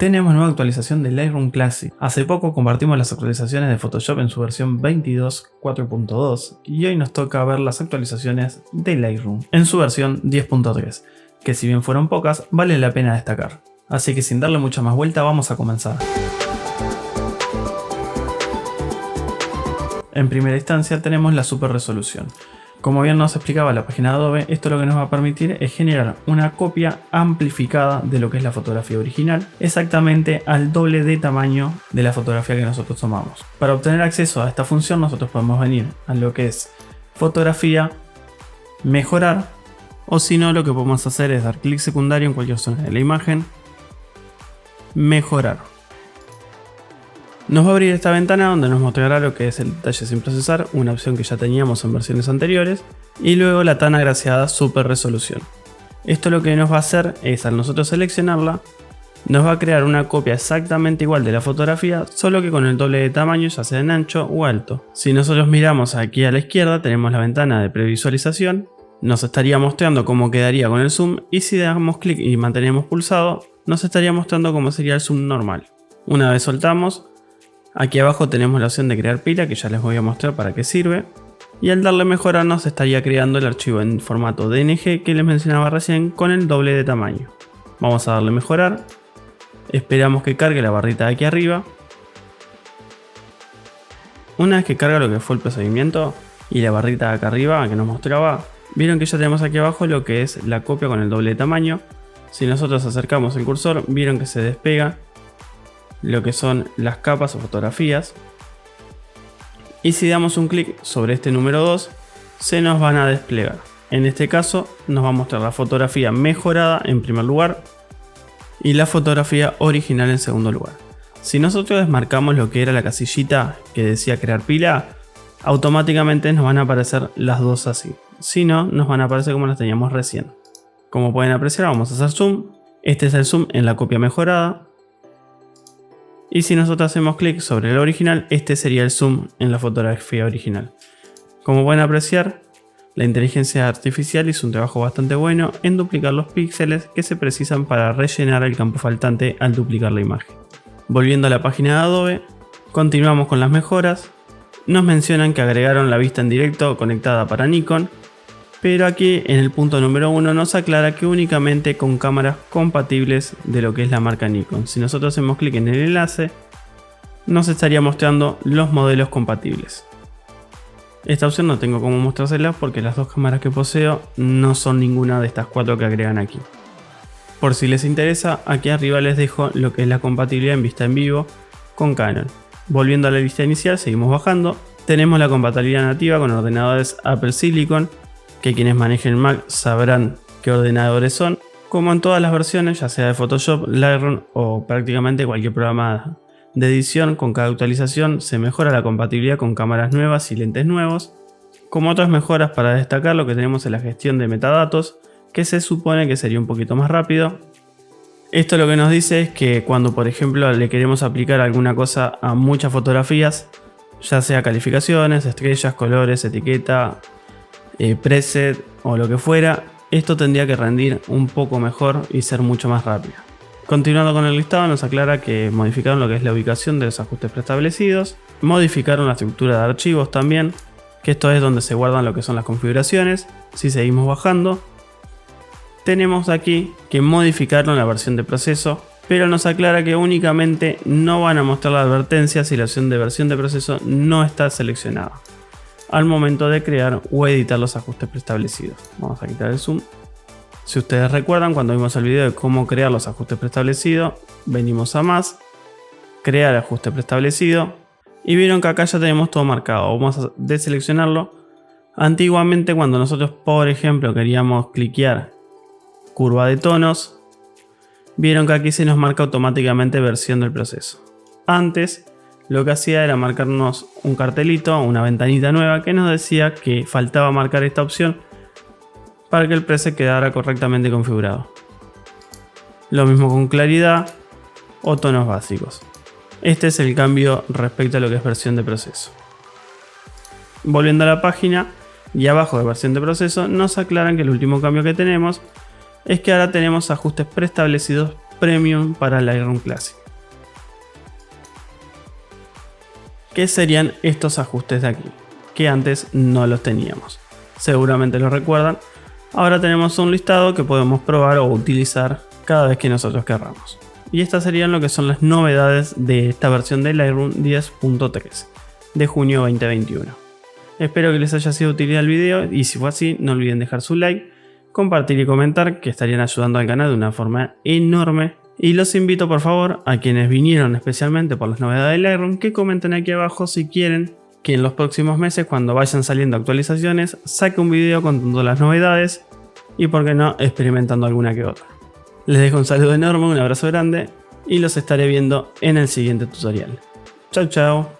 Tenemos nueva actualización de Lightroom Classic. Hace poco compartimos las actualizaciones de Photoshop en su versión 22.4.2 y hoy nos toca ver las actualizaciones de Lightroom en su versión 10.3, que si bien fueron pocas, vale la pena destacar. Así que sin darle mucha más vuelta vamos a comenzar. En primera instancia tenemos la super resolución. Como bien nos explicaba la página de Adobe, esto lo que nos va a permitir es generar una copia amplificada de lo que es la fotografía original, exactamente al doble de tamaño de la fotografía que nosotros tomamos. Para obtener acceso a esta función nosotros podemos venir a lo que es fotografía, mejorar, o si no lo que podemos hacer es dar clic secundario en cualquier zona de la imagen, mejorar. Nos va a abrir esta ventana donde nos mostrará lo que es el detalle sin procesar, una opción que ya teníamos en versiones anteriores, y luego la tan agraciada super resolución. Esto lo que nos va a hacer es, al nosotros seleccionarla, nos va a crear una copia exactamente igual de la fotografía, solo que con el doble de tamaño, ya sea en ancho o alto. Si nosotros miramos aquí a la izquierda tenemos la ventana de previsualización, nos estaría mostrando cómo quedaría con el zoom, y si damos clic y mantenemos pulsado, nos estaría mostrando cómo sería el zoom normal. Una vez soltamos, aquí abajo tenemos la opción de crear pila, que ya les voy a mostrar para qué sirve. Y al darle mejorar nos estaría creando el archivo en formato DNG que les mencionaba recién con el doble de tamaño. Vamos a darle mejorar. Esperamos que cargue la barrita de aquí arriba. Una vez que carga lo que fue el procedimiento y la barrita de acá arriba que nos mostraba, vieron que ya tenemos aquí abajo lo que es la copia con el doble de tamaño. Si nosotros acercamos el cursor, vieron que se despega lo que son las capas o fotografías, y si damos un clic sobre este número 2 se nos van a desplegar. En este caso nos va a mostrar la fotografía mejorada en primer lugar y la fotografía original en segundo lugar. Si nosotros desmarcamos lo que era la casillita que decía crear pila, automáticamente nos van a aparecer las dos así, si no nos van a aparecer como las teníamos recién. Como pueden apreciar, vamos a hacer zoom. Este es el zoom en la copia mejorada. Y si nosotros hacemos clic sobre el original, este sería el zoom en la fotografía original. Como pueden apreciar, la inteligencia artificial hizo un trabajo bastante bueno en duplicar los píxeles que se precisan para rellenar el campo faltante al duplicar la imagen. Volviendo a la página de Adobe, continuamos con las mejoras. Nos mencionan que agregaron la vista en directo conectada para Nikon, pero aquí en el punto número 1 nos aclara que únicamente con cámaras compatibles de lo que es la marca Nikon. Si nosotros hacemos clic en el enlace, nos estaría mostrando los modelos compatibles. Esta opción no tengo cómo mostrárselas porque las dos cámaras que poseo no son ninguna de estas cuatro que agregan aquí. Por si les interesa, aquí arriba les dejo lo que es la compatibilidad en vista en vivo con Canon. Volviendo a la lista inicial, seguimos bajando. Tenemos la compatibilidad nativa con ordenadores Apple Silicon, que quienes manejen Mac sabrán qué ordenadores son. Como en todas las versiones, ya sea de Photoshop, Lightroom o prácticamente cualquier programa de edición, con cada actualización se mejora la compatibilidad con cámaras nuevas y lentes nuevos. Como otras mejoras para destacar, lo que tenemos es la gestión de metadatos, que se supone que sería un poquito más rápido. Esto lo que nos dice es que cuando por ejemplo le queremos aplicar alguna cosa a muchas fotografías, ya sea calificaciones, estrellas, colores, etiqueta, preset o lo que fuera, esto tendría que rendir un poco mejor y ser mucho más rápido. Continuando con el listado, nos aclara que modificaron lo que es la ubicación de los ajustes preestablecidos, modificaron la estructura de archivos también, que esto es donde se guardan lo que son las configuraciones. Si seguimos bajando, tenemos aquí que modificaron la versión de proceso, pero nos aclara que únicamente no van a mostrar la advertencia si la opción de versión de proceso no está seleccionada al momento de crear o editar los ajustes preestablecidos. Vamos a quitar el zoom. Si ustedes recuerdan, cuando vimos el video de cómo crear los ajustes preestablecidos, venimos a más, crear ajuste preestablecido, y vieron que acá ya tenemos todo marcado. Vamos a deseleccionarlo. Antiguamente, cuando nosotros por ejemplo queríamos cliquear curva de tonos, vieron que aquí se nos marca automáticamente versión del proceso. Antes lo que hacía era marcarnos un cartelito, una ventanita nueva que nos decía que faltaba marcar esta opción para que el preset quedara correctamente configurado. Lo mismo con claridad o tonos básicos. Este es el cambio respecto a lo que es versión de proceso. Volviendo a la página y abajo de versión de proceso nos aclaran que el último cambio que tenemos es que ahora tenemos ajustes preestablecidos Premium para el Lightroom Classic. ¿Qué serían estos ajustes de aquí? Que antes no los teníamos. Seguramente lo recuerdan. Ahora tenemos un listado que podemos probar o utilizar cada vez que nosotros querramos. Y estas serían lo que son las novedades de esta versión de Lightroom 10.3 de junio 2021. Espero que les haya sido de utilidad el video y si fue así no olviden dejar su like, compartir y comentar, que estarían ayudando al canal de una forma enorme. Y los invito por favor a quienes vinieron especialmente por las novedades de Lightroom que comenten aquí abajo si quieren que en los próximos meses, cuando vayan saliendo actualizaciones, saque un video contando las novedades y por qué no experimentando alguna que otra. Les dejo un saludo enorme, un abrazo grande y los estaré viendo en el siguiente tutorial. Chau chau.